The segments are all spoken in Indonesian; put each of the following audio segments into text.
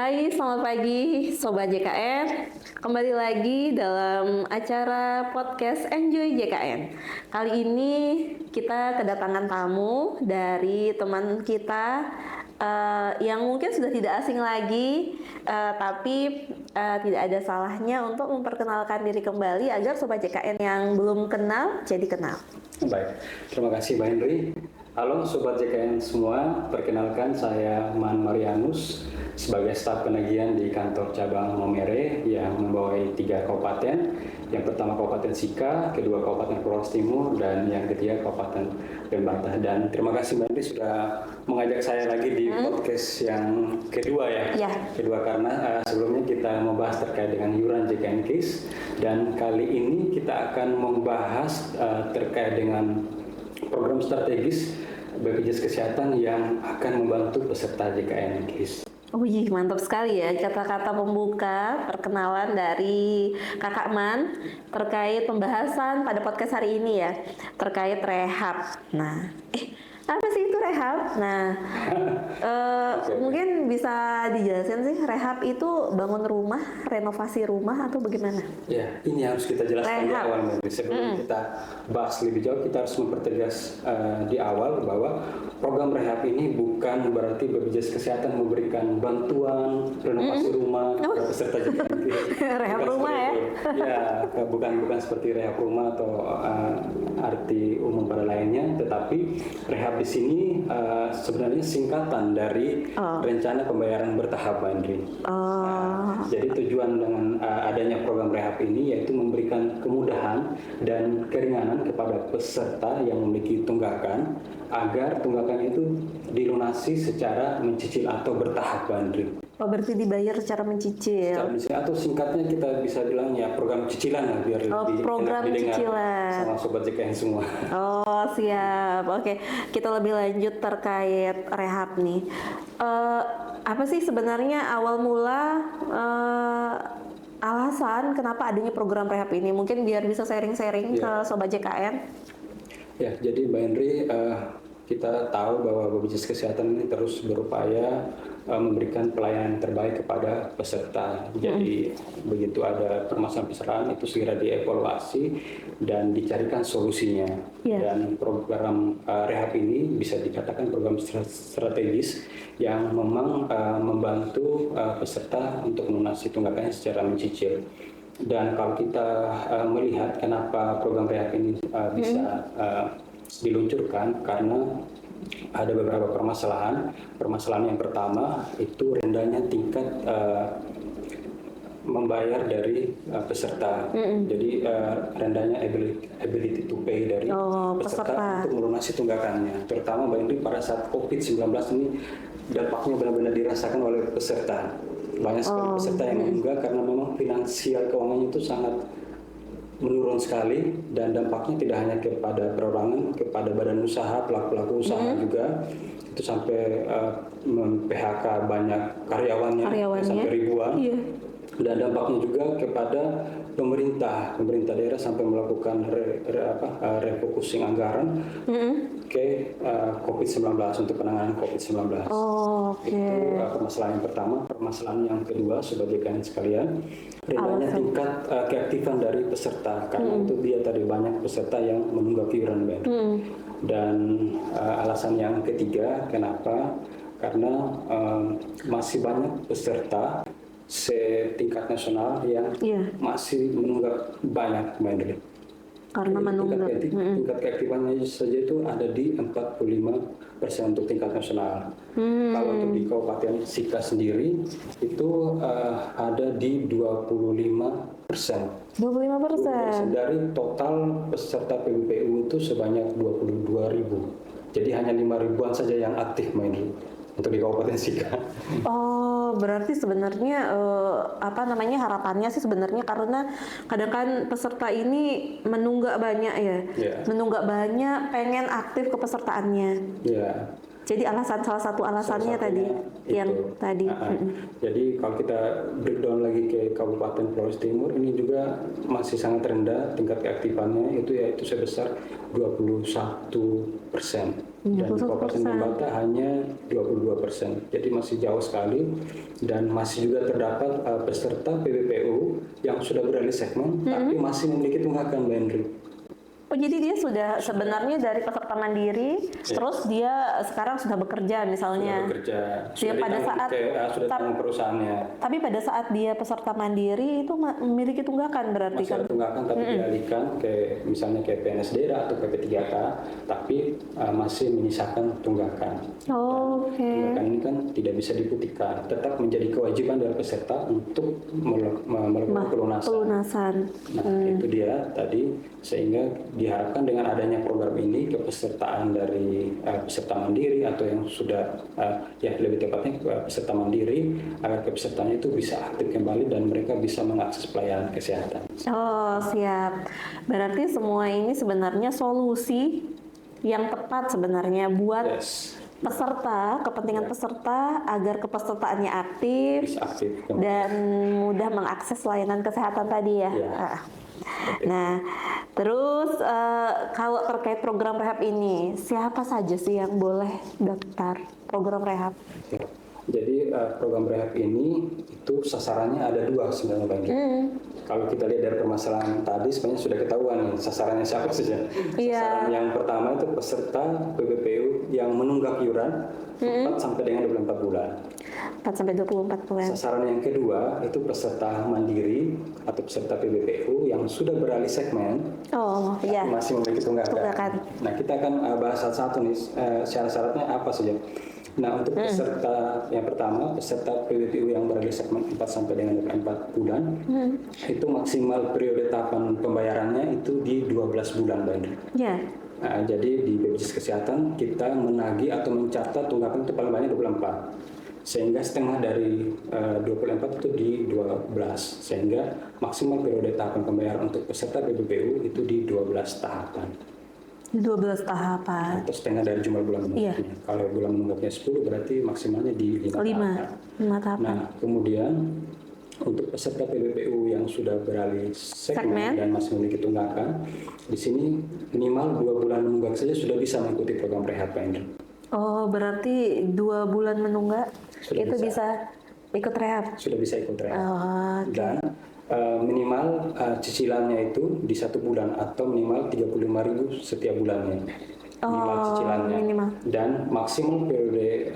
Hai, selamat pagi Sobat JKN. Kembali lagi dalam acara podcast Enjoy JKN. Kali ini kita kedatangan tamu dari teman kita yang mungkin sudah tidak asing lagi, tapi tidak ada salahnya untuk memperkenalkan diri kembali agar Sobat JKN yang belum kenal jadi kenal. Baik, terima kasih Mbak Henry. Halo Sobat JKN semua, perkenalkan saya Man Marianus sebagai staf penagihan di kantor cabang Maumere yang membawahi 3 kabupaten. Yang pertama Kabupaten Sika, kedua Kabupaten Flores Timur, dan yang ketiga Kabupaten Lembata. Dan terima kasih Mbak Henry sudah mengajak saya lagi di podcast yang kedua ya. Kedua karena sebelumnya kita membahas terkait dengan iuran JKN KIS, dan kali ini kita akan membahas terkait dengan program strategis BPJS Kesehatan yang akan membantu peserta JKN KIS. Wih, mantap sekali ya kata-kata pembuka perkenalan dari Kakak Man terkait pembahasan pada podcast hari ini ya, terkait rehab. Nah, apa sih itu rehab? Nah, mungkin bisa dijelasin sih, rehab itu bangun rumah, renovasi rumah atau bagaimana? Ya, ini harus kita jelaskan di awal. Sebelum kita bahas lebih jauh, kita harus mempertegas di awal bahwa program rehab ini bukan berarti BPJS Kesehatan memberikan bantuan renovasi rumah kepada peserta JKN. Rehab rumah ya? Ya, bukan seperti rehab rumah atau arti umum pada lainnya, tetapi rehab di sini sebenarnya singkatan dari rencana pembayaran bertahap, Mbak Andri. Jadi tujuan dengan adanya program rehab ini yaitu memberikan kemudahan dan keringanan kepada peserta yang memiliki tunggakan agar tunggakan itu dilunasi secara mencicil atau bertahap, Mbak Andri. Oh, berarti dibayar secara mencicil. Atau singkatnya kita bisa bilang ya program cicilan lah, biar lebih program enak didengar cicilan sama Sobat JKN semua. Oh, siap. Oke, kita lebih lanjut terkait rehab nih. Apa sih sebenarnya awal mula alasan kenapa adanya program rehab ini? Mungkin biar bisa sharing-sharing ke Sobat JKN. Ya, jadi Mbak Henry, kita tahu bahwa BPJS Kesehatan ini terus berupaya memberikan pelayanan terbaik kepada peserta. Jadi begitu ada permasalahan itu segera dievaluasi dan dicarikan solusinya. Dan program rehab ini bisa dikatakan program strategis yang memang membantu peserta untuk melunasi tunggakannya secara mencicil. Dan kalau kita melihat kenapa program rehab ini bisa diluncurkan, karena ada beberapa permasalahan. Permasalahan yang pertama itu rendahnya tingkat membayar dari peserta. Jadi rendahnya ability to pay dari peserta untuk melunasi tunggakannya. Terutama Mbak Indri pada saat COVID-19 ini dampaknya benar-benar dirasakan oleh peserta. Banyak sekali peserta yang menunggak karena memang finansial keuangannya itu sangat menurun sekali, dan dampaknya tidak hanya kepada perorangan, kepada badan usaha, pelaku-pelaku usaha juga. Itu sampai PHK banyak karyawannya sampai ribuan. Dan dampaknya juga kepada pemerintah daerah sampai melakukan refocusing anggaran ke COVID-19 untuk penanganan COVID-19. Itu permasalahan yang pertama. Permasalahan yang kedua, Sobat JKN sekalian, rendahnya tingkat keaktifan dari peserta, karena itu dia tadi banyak peserta yang menunggak iuran, dan alasan yang ketiga kenapa, karena masih banyak peserta setingkat nasional yang masih menunggak banyak, Mbak Andri. Karena menunggak. Tingkat keaktifannya saja itu ada di 45% untuk tingkat nasional. Kalau untuk di Kabupaten Sika sendiri itu ada di 25%. 25% dari total peserta PBPU itu sebanyak 22.000. Jadi hanya 5.000-an saja yang aktif, Mbak Andri, untuk di Kabupaten Sika. Berarti sebenarnya harapannya sih sebenarnya, karena kadang kan peserta ini menunggak banyak menunggak banyak, pengen aktif kepesertaannya. Jadi salah satu alasannya tadi. Jadi kalau kita breakdown lagi ke Kabupaten Flores Timur, ini juga masih sangat rendah tingkat keaktifannya, yaitu sebesar 21%. dan di Kabupaten Kalibata hanya 22%. Jadi masih jauh sekali, dan masih juga terdapat peserta PBPU yang sudah beralih segmen tapi masih memiliki tunggakan, Mbak Hendri. Oh, jadi dia sudah sebenarnya dari peserta mandiri, terus dia sekarang sudah bekerja misalnya. Sudah bekerja, Dia pada saat sudah tanggung perusahaannya. Tapi pada saat dia peserta mandiri itu memiliki tunggakan berarti Masih kan? ada tunggakan tapi dialihkan ke misalnya ke PNS daerah atau PP3K, tapi masih menyisakan tunggakan. Oh, oke. Tunggakan ini kan tidak bisa diputihkan, tetap menjadi kewajiban dari peserta untuk melakukan pelunasan. Nah, itu dia tadi, sehingga diharapkan dengan adanya program ini kepesertaan dari peserta mandiri atau yang sudah ya lebih tepatnya peserta mandiri, agar kepesertaannya itu bisa aktif kembali dan mereka bisa mengakses pelayanan kesehatan. Oh, siap. Berarti semua ini sebenarnya solusi yang tepat sebenarnya buat peserta, kepentingan peserta agar kepesertaannya aktif, Bisa aktif kembali. dan mudah mengakses layanan kesehatan tadi ya. Nah, terus kalau terkait program rehab ini, siapa saja sih yang boleh daftar program rehab? Jadi program rehab ini itu sasarannya ada dua sebenarnya, Bang. Kalau kita lihat dari permasalahan tadi sebenarnya sudah ketahuan nih sasarannya siapa saja. Sasaran yang pertama itu peserta PBPU yang menunggak iuran 4 sampai dengan 24 bulan. 4 sampai 24 bulan. Sasaran yang kedua itu peserta mandiri atau peserta PBPU yang sudah beralih segmen, Oh, iya. masih memiliki tunggakan. Nah, kita akan bahas satu-satu nih syarat-syaratnya apa saja. Nah, untuk peserta yang pertama, peserta PBPU yang beralih segmen 4 sampai dengan 24 bulan, itu maksimal periode tahapan pembayarannya itu di 12 bulan, Mbak Indri. Ya. Nah, jadi di BPJS Kesehatan kita menagih atau mencatat tunggakan itu paling banyak 24. Sehingga setengah dari 24 itu di 12. Sehingga maksimal periode tahapan pembayaran untuk peserta PBPU itu di 12 tahapan. 12 tahapan. Atau setengah dari jumlah bulan menunggaknya. Kalau bulan menunggaknya 10 berarti maksimalnya di 5 tahapan. 5 tahapan. Nah, kemudian untuk peserta PBPU yang sudah beralih segmen dan masih memiliki tunggakan, di sini minimal 2 bulan menunggak saja sudah bisa mengikuti program rehab, Pak Indra. Oh, berarti 2 bulan menunggak Sudah itu bisa ikut rehab. Sudah bisa ikut rehab. Oh, Dan minimal cicilannya itu di 1 bulan atau minimal 35.000 setiap bulannya. Minimal cicilannya. Minimal. Dan maksimal periode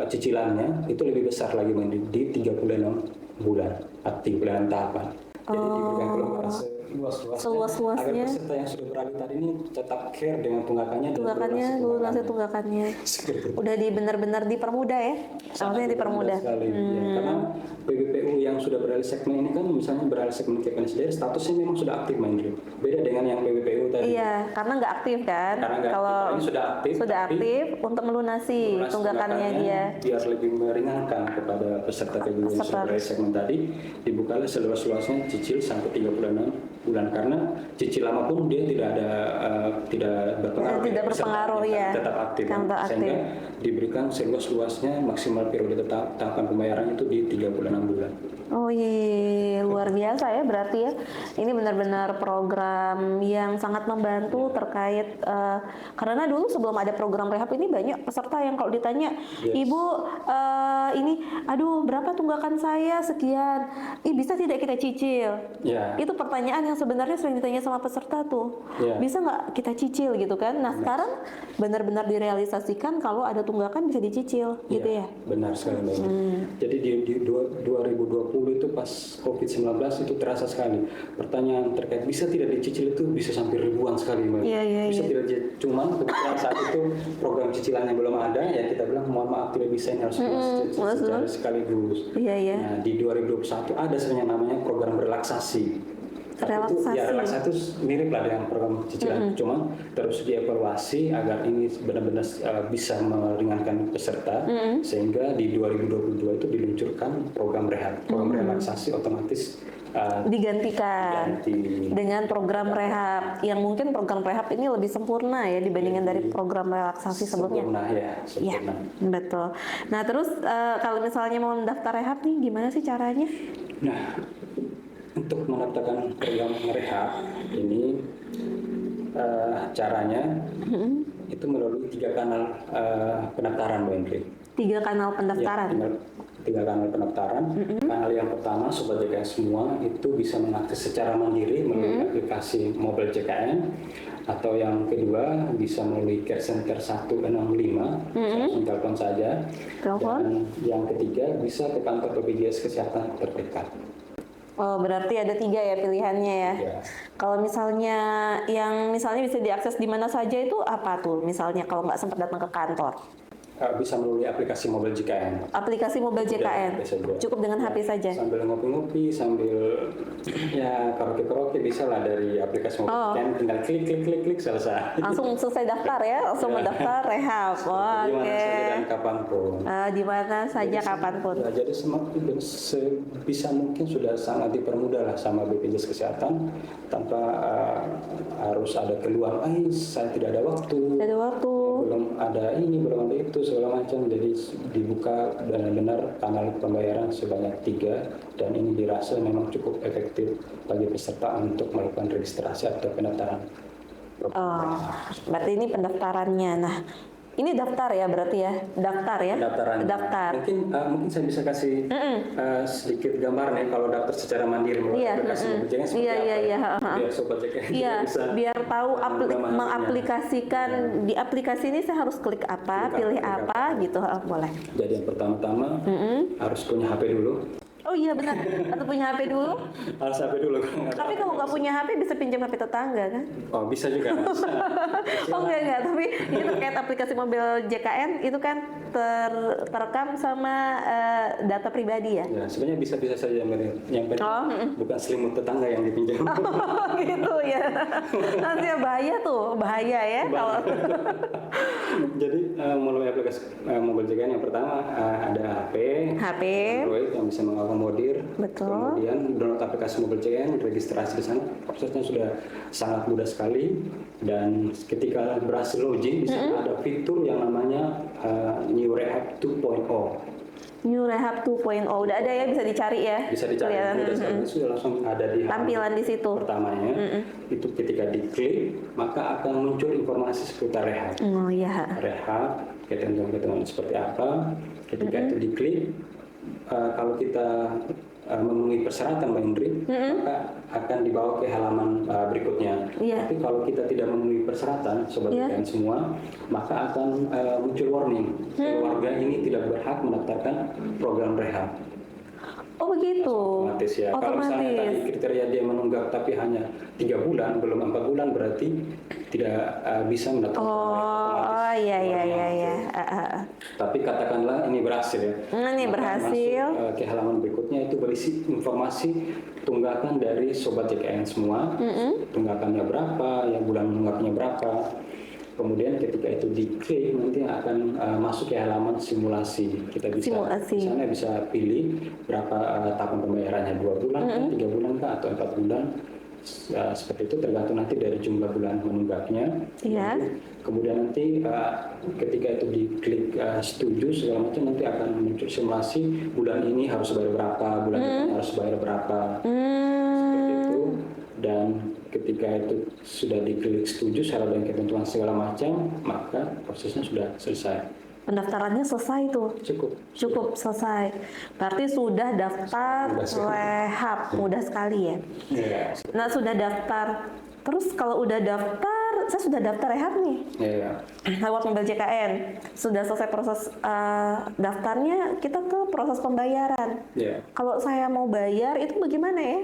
cicilannya itu lebih besar lagi, di 36 bulan atau 36 tahapan. Jadi diberikan kelonggaran seluas-luasnya agar peserta yang sudah beralih tadi ini tetap care dengan tunggakannya lunasi tunggakannya. Udah benar-benar dipermudah ya. Maksudnya dipermudah. Sekali, ya. Karena PBPU yang sudah beralih segmen ini kan misalnya beralih segmen ke PNS daerah statusnya memang sudah aktif, Mandri. Beda dengan yang PBPU tadi. Iya, karena nggak aktif kan. Kalau ini sudah aktif untuk melunasi tunggakannya dia. Biar lebih meringankan kepada peserta PBPU yang sudah beralih segmen tadi, dibukalah seluas-luasnya cicil sampai 36 bulan, karena cicil lama pun dia tidak berpengaruh, tidak berpengaruh ya, tetap aktif, sehingga diberikan seluas-luasnya maksimal periode tahapan pembayaran itu di 36 bulan. Oh iya, luar biasa ya berarti ya. Ini benar-benar program yang sangat membantu terkait karena dulu sebelum ada program rehab ini banyak peserta yang kalau ditanya, Ibu ini, aduh berapa tunggakan saya sekian, bisa tidak kita cicil? Itu pertanyaan yang sebenarnya sering ditanya sama peserta tuh, bisa nggak kita cicil gitu kan? Nah sekarang benar-benar direalisasikan kalau ada tunggakan bisa dicicil, gitu ya? Benar sekali, Mbak. Jadi di 2020 itu pas COVID-19 itu terasa sekali. Pertanyaan terkait bisa tidak dicicil itu bisa sampai ribuan sekali, Mbak. Bisa tidak dicicil. Cuman kebetulan saat itu program cicilannya belum ada, ya kita bilang mohon maaf tidak bisa, ini harus secara sekaligus. Nah di 2021 ada sebenarnya namanya program relaksasi. Relaksasi itu mirip lah dengan program cicilan, cuma terus dievaluasi agar ini benar-benar bisa meringankan peserta, sehingga di 2022 itu diluncurkan program rehab, program relaksasi otomatis digantikan dengan program rehab yang mungkin program rehab ini lebih sempurna ya dibandingkan dari program relaksasi sebelumnya. Sempurna. Betul. Nah terus kalau misalnya mau mendaftar rehab nih gimana sih caranya? Nah, untuk mendaftarkan program rehab ini caranya itu melalui 3 kanal pendaftaran, Mbak Indri. 3 kanal pendaftaran. Ya, 3 kanal pendaftaran. Kanal yang pertama, Sobat JKN semua itu bisa mengakses secara mandiri melalui aplikasi mobile JKN, atau yang kedua bisa melalui care center 165, langsung telepon saja. Dan yang ketiga bisa ke kantor BPJS Kesehatan terdekat. Oh, berarti ada 3 ya pilihannya ya. Kalau misalnya yang misalnya bisa diakses di mana saja itu apa tuh? Misalnya kalau nggak sempat datang ke kantor. Bisa melalui aplikasi mobile JKN. Aplikasi mobile JKN. Cukup dengan HP saja. Sambil ngopi-ngopi, sambil ya karaoke bisa lah dari aplikasi mobile JKN. Tinggal klik selesai. Langsung selesai daftar ya, langsung mendaftar rehab. Di mana saja dan kapanpun. Di mana saja kapanpun. Ya, jadi semakin sebisa mungkin sudah sangat dipermudah lah sama BPJS Kesehatan, tanpa harus ada keluhan, saya tidak ada waktu. Tidak ada waktu. Belum ada ini, belum ada itu, segala macam. Jadi dibuka benar-benar kanal pembayaran sebanyak 3, dan ini dirasa memang cukup efektif bagi peserta untuk melakukan registrasi atau pendaftaran. Berarti ini pendaftarannya. Nah, ini daftar ya berarti ya? Daftar ya? Daftar. Mungkin saya bisa kasih sedikit gambar nih kalau daftar secara mandiri melalui aplikasi mobile JKN seperti apa. Biar Sobat JKN bisa biar tahu mengaplikasikan di aplikasi ini saya harus klik apa, pilih apa gitu. Boleh. Jadi yang pertama-tama harus punya HP dulu. Oh iya benar, harus punya HP dulu. Harus HP dulu. Tapi kalau nggak punya HP bisa pinjam HP tetangga kan? Oh bisa juga. Oh enggak, tapi ini terkait aplikasi mobil JKN itu kan terekam sama data pribadi ya? Ya sebenarnya bisa saja yang penting bukan selimut tetangga yang dipinjam. Gitu ya. Nanti bahaya ya kalau. Jadi melalui aplikasi mobil JKN yang pertama ada HP Android yang bisa mengakomodir. Betul. Kemudian download aplikasi mobile JKN, registrasi di sana. Prosesnya sudah sangat mudah sekali, dan ketika berhasil login di sana ada fitur yang namanya New Rehab 2.0. New Rehab 2.0 udah ada ya, bisa dicari ya. Bisa dicari, mudah sekali, sudah langsung ada di tampilan di situ. Pertamanya itu ketika diklik maka akan muncul informasi seputar rehab. Oh iya. Rehab, ketentuan-ketentuan seperti apa. Ketika itu diklik, kalau kita memenuhi persyaratan, Mbak Indri, maka akan dibawa ke halaman berikutnya. Tapi kalau kita tidak memenuhi persyaratan, Sobat JKN semua, maka akan muncul warning. Keluarga ini tidak berhak mendaftarkan program rehab. Oh begitu. Otomatis ya. Kalau misalnya tadi kriteria dia menunggak tapi hanya 3 bulan, belum 4 bulan, berarti tidak bisa mendapatkan. Oh iya. Tapi katakanlah ini berhasil ya. Ini berhasil. Masuk ke halaman berikutnya itu berisi informasi tunggakan dari Sobat JKN semua. Tunggakannya berapa, ya bulan menunggaknya berapa. Kemudian ketika itu diklik nanti akan masuk ke halaman simulasi. Kita bisa di sana bisa pilih berapa tahapan pembayarannya, 2 bulan, 3 bulan kah, atau 4 bulan. Seperti itu tergantung nanti dari jumlah bulan menunggaknya. Kemudian nanti ketika itu diklik setuju segala macam, nanti akan muncul simulasi bulan ini harus bayar berapa, bulan depan harus bayar berapa. Seperti itu. Dan ketika itu sudah diklik setuju syarat dan ketentuan segala macam, maka prosesnya sudah selesai. Pendaftarannya selesai tuh. Cukup selesai. Berarti sudah daftar rehab, mudah sekali ya. Nah sudah daftar. Terus kalau udah daftar, saya sudah daftar rehab nih. Lewat mobil JKN. Sudah selesai proses daftarnya, kita ke proses pembayaran. Kalau saya mau bayar itu bagaimana ya?